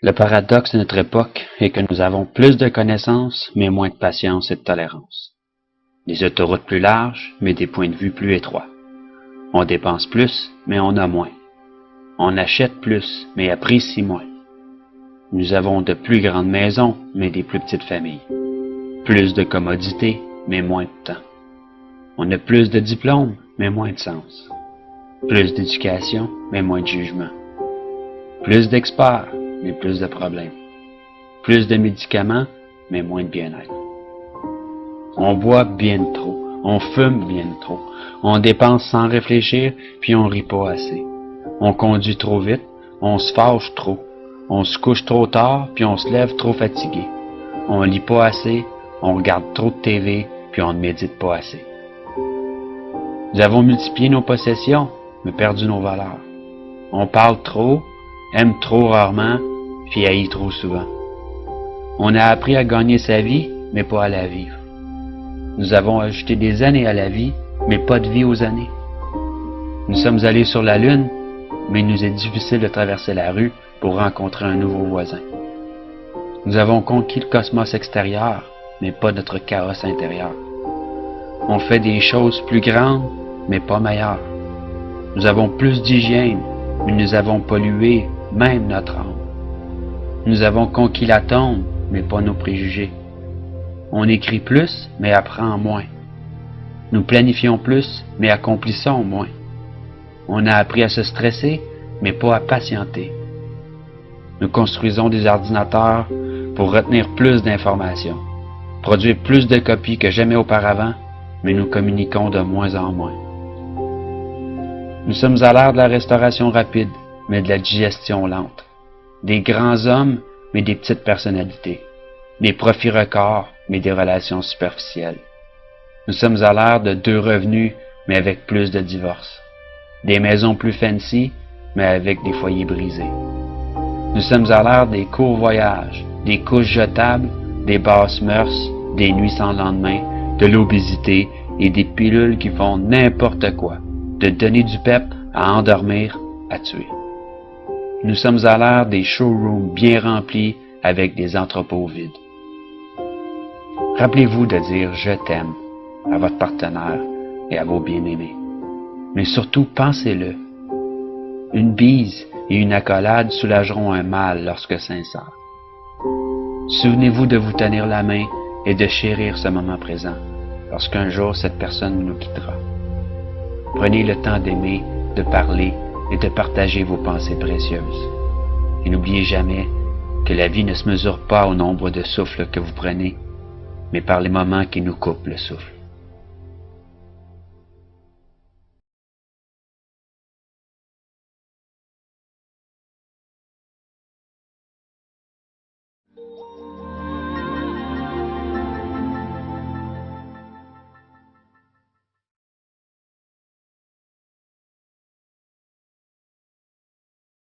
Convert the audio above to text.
Le paradoxe de notre époque est que nous avons plus de connaissances, mais moins de patience et de tolérance. Des autoroutes plus larges, mais des points de vue plus étroits. On dépense plus, mais on a moins. On achète plus, mais apprécie moins. Nous avons de plus grandes maisons, mais des plus petites familles. Plus de commodités, mais moins de temps. On a plus de diplômes, mais moins de sens. Plus d'éducation, mais moins de jugement. Plus d'experts, mais plus de problèmes. Plus de médicaments, mais moins de bien-être. On boit bien trop, on fume bien trop, on dépense sans réfléchir, puis on rit pas assez. On conduit trop vite, on se fâche trop, on se couche trop tard, puis on se lève trop fatigué. On lit pas assez, on regarde trop de TV, puis on ne médite pas assez. Nous avons multiplié nos possessions, mais perdu nos valeurs. On parle trop, aime trop rarement, puis haït trop souvent. On a appris à gagner sa vie, mais pas à la vivre. Nous avons ajouté des années à la vie, mais pas de vie aux années. Nous sommes allés sur la Lune, mais il nous est difficile de traverser la rue pour rencontrer un nouveau voisin. Nous avons conquis le cosmos extérieur, mais pas notre carrosse intérieur. On fait des choses plus grandes, mais pas meilleures. Nous avons plus d'hygiène, mais nous avons pollué même notre âme. Nous avons conquis l'atome, mais pas nos préjugés. On écrit plus, mais apprend moins. Nous planifions plus, mais accomplissons moins. On a appris à se stresser, mais pas à patienter. Nous construisons des ordinateurs pour retenir plus d'informations, produire plus de copies que jamais auparavant, mais nous communiquons de moins en moins. Nous sommes à l'ère de la restauration rapide, mais de la digestion lente. Des grands hommes, mais des petites personnalités. Des profits records, mais des relations superficielles. Nous sommes à l'ère de 2 revenus, mais avec plus de divorces. Des maisons plus fancy, mais avec des foyers brisés. Nous sommes à l'ère des courts voyages, des couches jetables, des basses mœurs, des nuits sans lendemain, de l'obésité et des pilules qui font n'importe quoi, de donner du pep à endormir, à tuer. Nous sommes à l'ère des showrooms bien remplis avec des entrepôts vides. Rappelez-vous de dire « je t'aime » à votre partenaire et à vos bien-aimés. Mais surtout, pensez-le. Une bise et une accolade soulageront un mal lorsque sincère. Souvenez-vous de vous tenir la main et de chérir ce moment présent, lorsqu'un jour cette personne nous quittera. Prenez le temps d'aimer, de parler et de partager vos pensées précieuses. Et n'oubliez jamais que la vie ne se mesure pas au nombre de souffles que vous prenez, mais par les moments qui nous coupent le souffle.